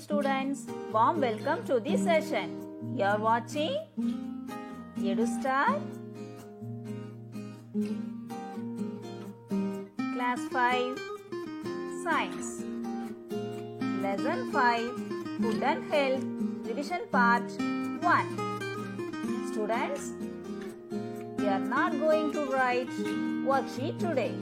students, warm welcome to the session. You are watching EduStar Class 5 Science Lesson 5 Food and Health Revision Part 1. Students, we are not going to write worksheet today.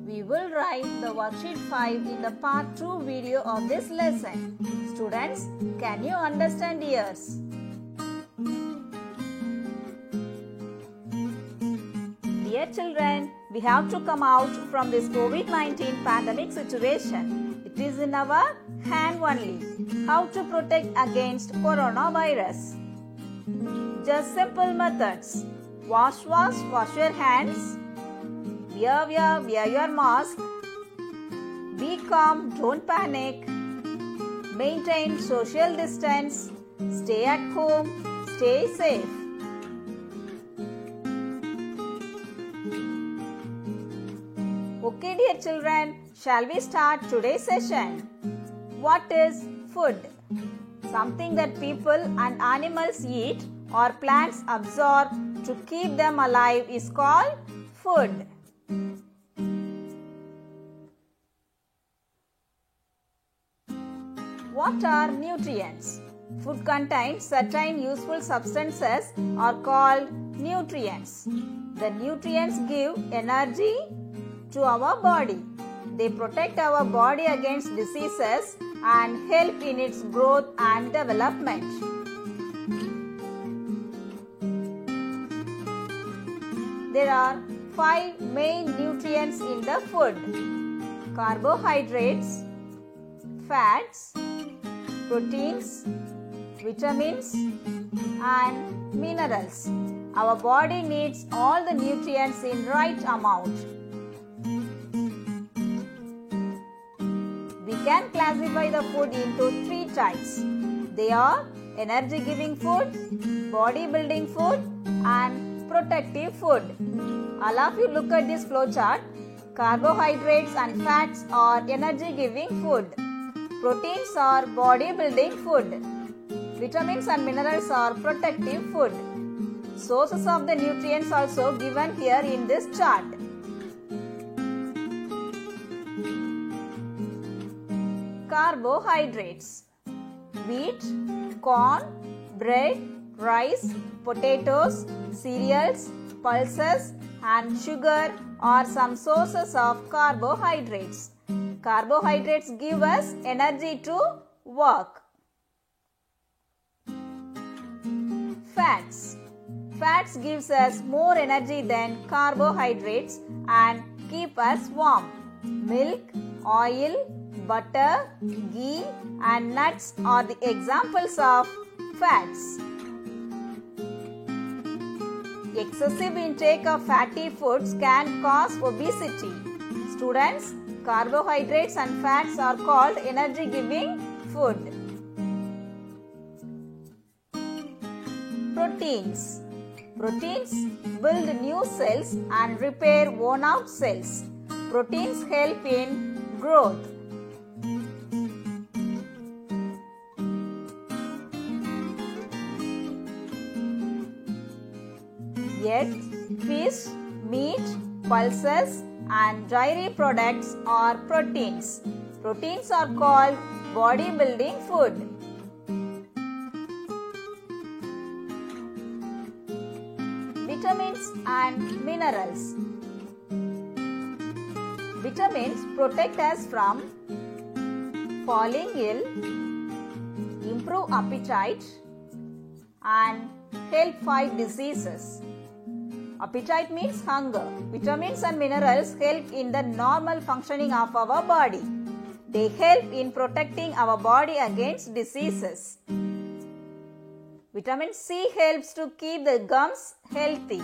We will write the worksheet 5 in the part 2 video of this lesson. Students, can you understand yours? Dear children, we have to come out from this COVID-19 pandemic situation. It is in our hand only. How to protect against coronavirus? Just simple methods. Wash your hands. Wear your mask. Be calm, don't panic. Maintain social distance. Stay at home. Stay safe. Okay, dear children, shall we start today's session? What is food? Something that people and animals eat or plants absorb to keep them alive is called food. What are nutrients? Food contains certain useful substances are called nutrients. The nutrients give energy to our body. They protect our body against diseases and help in its growth and development. There are 5 main nutrients in the food: carbohydrates, fats, proteins, vitamins, and minerals. Our body needs all the nutrients in right amount. We can classify the food into 3 types. They are energy-giving food, body-building food, and protective food. All of you look at this flowchart. Carbohydrates and fats are energy-giving food. Proteins are body-building food. Vitamins and minerals are protective food. Sources of the nutrients also given here in this chart. Carbohydrates: wheat, corn, bread, rice, potatoes, cereals, pulses, and sugar are some sources of carbohydrates. Carbohydrates give us energy to work. Fats. Fats gives us more energy than carbohydrates and keep us warm. Milk, oil, butter, ghee, and nuts are the examples of fats. Excessive intake of fatty foods can cause obesity. Students, carbohydrates and fats are called energy-giving food. Proteins. Proteins build new cells and repair worn-out cells. Proteins help in growth. Eggs, fish, meat, pulses, and dairy products are proteins. Proteins are called body-building food. Vitamins and minerals. Vitamins protect us from falling ill, improve appetite, and help fight diseases. Appetite means hunger. Vitamins and minerals help in the normal functioning of our body. They help in protecting our body against diseases. Vitamin C helps to keep the gums healthy.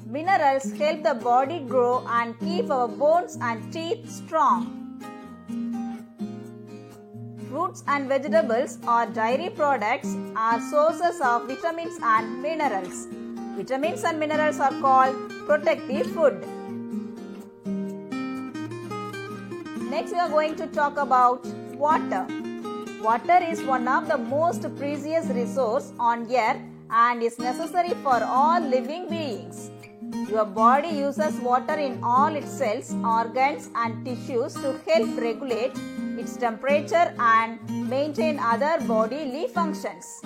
Minerals help the body grow and keep our bones and teeth strong. Fruits and vegetables or dairy products are sources of vitamins and minerals. Vitamins and minerals are called protective food. Next we are going to talk about water. Water is one of the most precious resources on earth and is necessary for all living beings. Your body uses water in all its cells, organs and tissues to help regulate its temperature and maintain other bodily functions.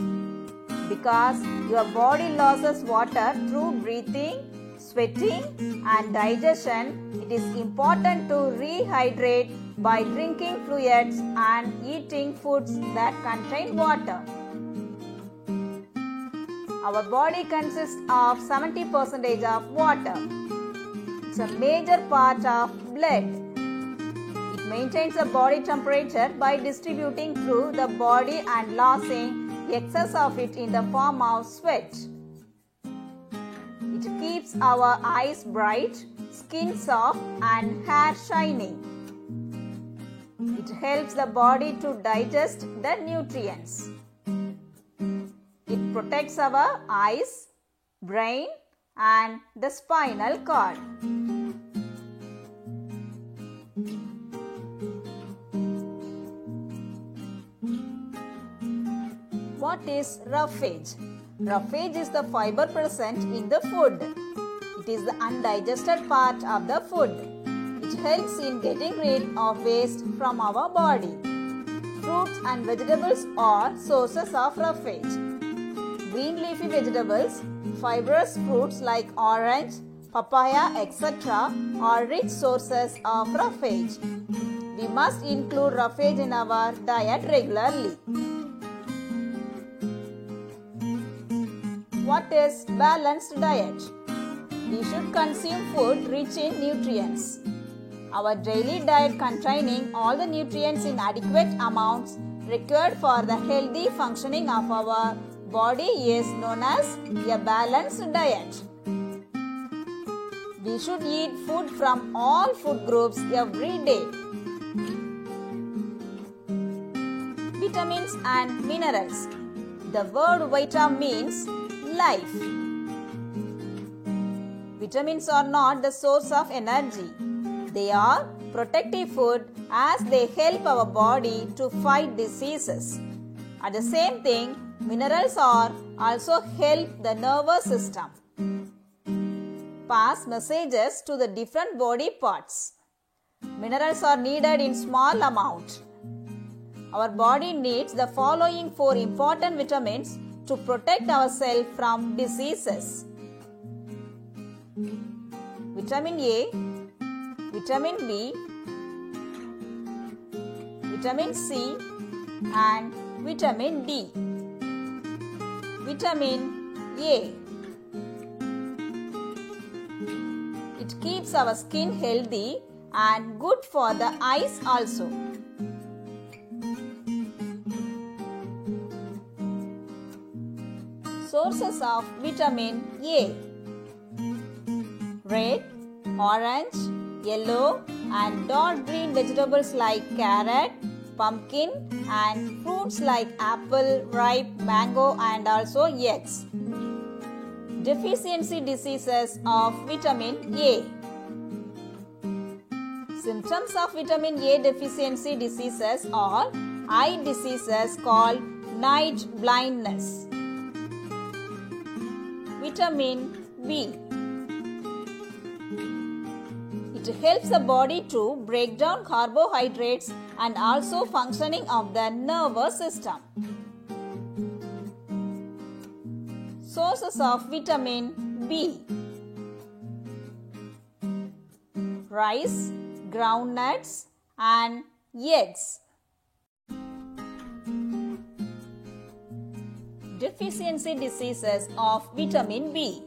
Because your body loses water through breathing, sweating and digestion, it is important to rehydrate by drinking fluids and eating foods that contain water. Our body consists of 70% of water. It's a major part of blood. It maintains the body temperature by distributing through the body and losing excess of it in the form of sweat. It keeps our eyes bright, skin soft and hair shiny. It helps the body to digest the nutrients. It protects our eyes, brain and the spinal cord. What is roughage? Roughage is the fiber present in the food. It is the undigested part of the food. It helps in getting rid of waste from our body. Fruits and vegetables are sources of roughage. Green leafy vegetables, fibrous fruits like orange, papaya, etc. are rich sources of roughage. We must include roughage in our diet regularly. What is balanced diet? We should consume food rich in nutrients. Our daily diet containing all the nutrients in adequate amounts required for the healthy functioning of our body is known as a balanced diet. We should eat food from all food groups every day. Vitamins and minerals. The word vita means life. Vitamins are not the source of energy. They are protective food as they help our body to fight diseases. At the same thing, minerals are also help the nervous system. Pass messages to the different body parts. Minerals are needed in small amount. Our body needs the following 4 important vitamins to protect ourselves from diseases. Vitamin A, Vitamin B, Vitamin C and Vitamin D. Vitamin A. It keeps our skin healthy and good for the eyes also. Sources of vitamin A: red, orange, yellow and dark green vegetables like carrot, pumpkin and fruits like apple, ripe mango and also eggs. Deficiency diseases of vitamin A. Symptoms of vitamin A deficiency diseases are eye diseases called night blindness. Vitamin B. It helps the body to break down carbohydrates and also functioning of the nervous system. Sources of vitamin B: rice, groundnuts and eggs. Deficiency diseases of vitamin B.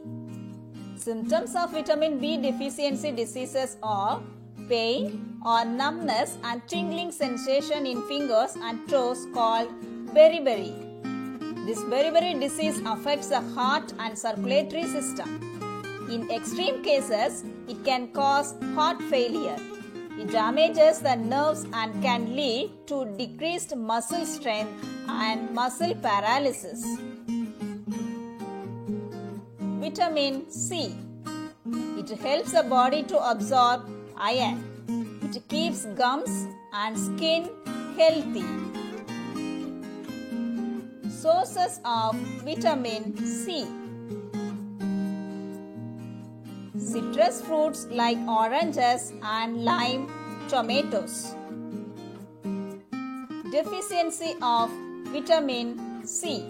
Symptoms of vitamin B deficiency diseases are pain or numbness and tingling sensation in fingers and toes called beriberi. This beriberi disease affects the heart and circulatory system. In extreme cases, it can cause heart failure. It damages the nerves and can lead to decreased muscle strength and muscle paralysis. Vitamin C. It helps the body to absorb iron. It keeps gums and skin healthy. Sources of vitamin C. Citrus fruits like oranges and lime, tomatoes. Deficiency of vitamin C.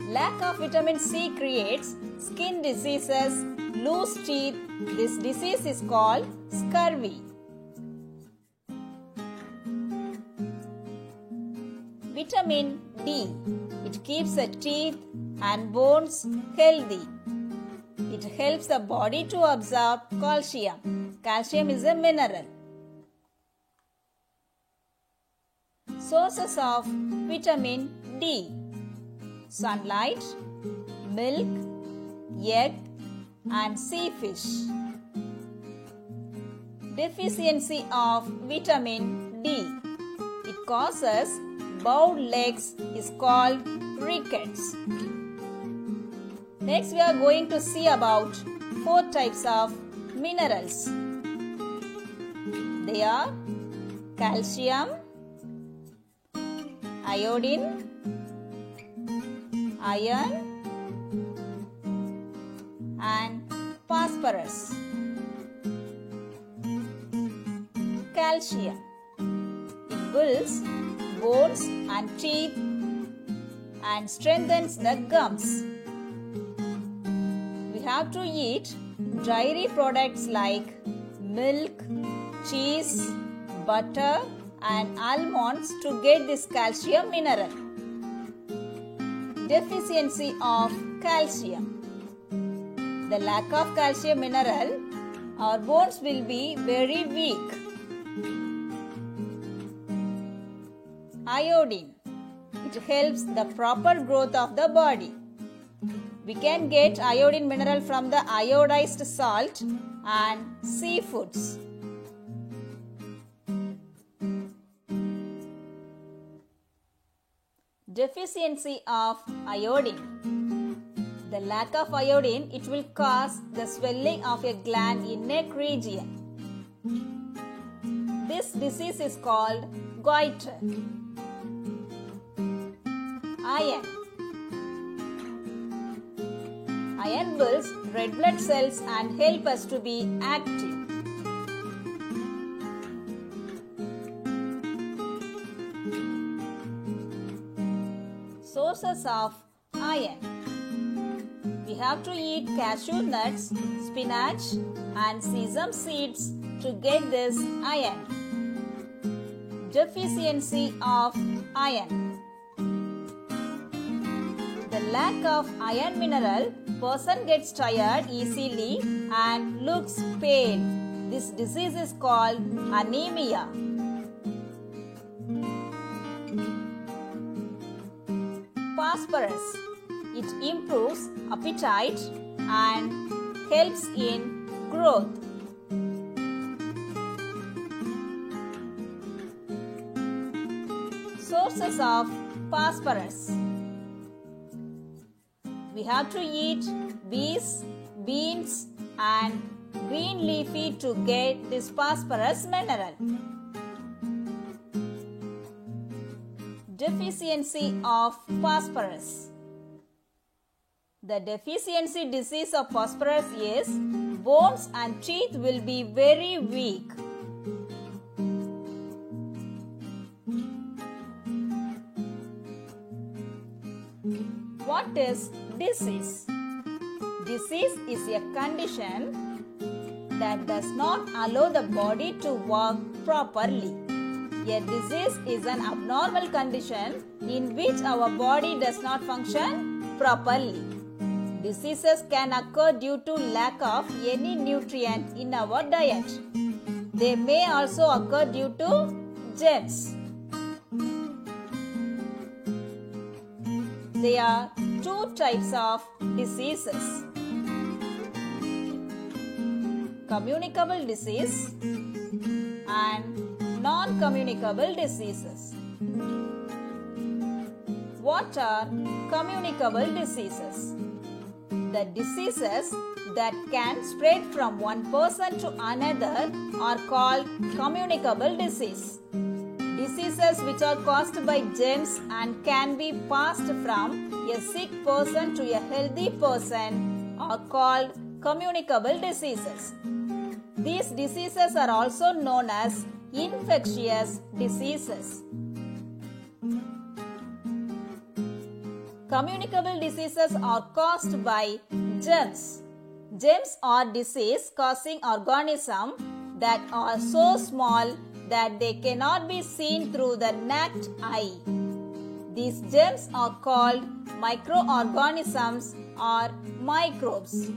Lack of vitamin C creates skin diseases, loose teeth. This disease is called scurvy. Vitamin D. It keeps the teeth and bones healthy. It helps the body to absorb calcium. Calcium is a mineral. Sources of vitamin D. Sunlight, milk, egg, and sea fish. Deficiency of vitamin D. It causes bowed legs, is called rickets. Next we are going to see about 4 types of minerals. They are calcium, iodine, iron, and phosphorus. Calcium. It builds bones and teeth and strengthens the gums. We have to eat dairy products like milk, cheese, butter, and almonds to get this calcium mineral. Deficiency of calcium. The lack of calcium mineral, our bones will be very weak. Iodine. It helps the proper growth of the body. We can get iodine mineral from the iodized salt and seafoods. Deficiency of iodine. The lack of iodine, it will cause the swelling of a gland in neck region. This disease is called goiter. Iron. Iron builds red blood cells and help us to be active. Sources of iron. We have to eat cashew nuts, spinach, and sesame seeds to get this iron. Deficiency of iron. The lack of iron mineral, person gets tired easily and looks pale. This disease is called anemia. Phosphorus. It improves appetite and helps in growth. Sources of phosphorus. We have to eat peas, beans, and green leafy to get this phosphorus mineral. Deficiency of phosphorus. The deficiency disease of phosphorus is bones and teeth will be very weak. What is disease? Disease is a condition that does not allow the body to work properly. A disease is an abnormal condition in which our body does not function properly. Diseases can occur due to lack of any nutrient in our diet. They may also occur due to germs. There are 2 types of diseases: communicable disease and non-communicable diseases. What are communicable diseases? The diseases that can spread from one person to another are called communicable disease. Diseases which are caused by germs and can be passed from a sick person to a healthy person are called communicable diseases. These diseases are also known as infectious diseases. Communicable diseases are caused by germs. Germs are disease-causing organisms that are so small that they cannot be seen through the naked eye. These germs are called microorganisms or microbes.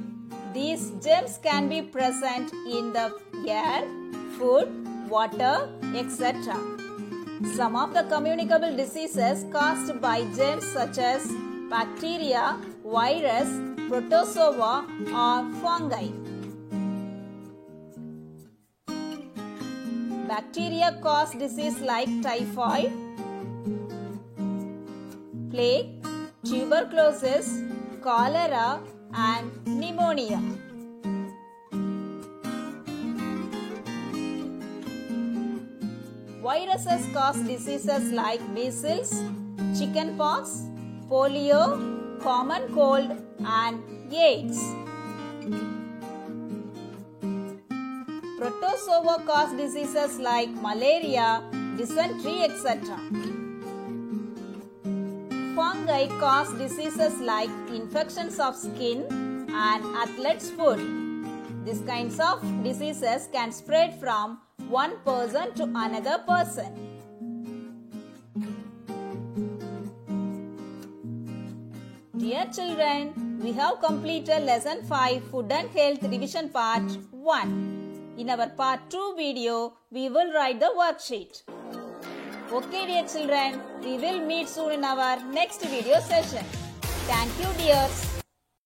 These germs can be present in the air, food, water, etc. Some of the communicable diseases caused by germs such as bacteria, virus, protozoa or fungi. Bacteria cause disease like typhoid, plague, tuberculosis, cholera and pneumonia. Viruses cause diseases like measles, chickenpox, polio, common cold and AIDS. Protozoa cause diseases like malaria, dysentery, etc. Fungi cause diseases like infections of skin and athlete's foot. These kinds of diseases can spread from one person to another person. Dear children, we have completed lesson 5 Food and Health Revision Part 1. In our Part 2 video, we will write the worksheet. Okay dear children, we will meet soon in our next video session. Thank you dears.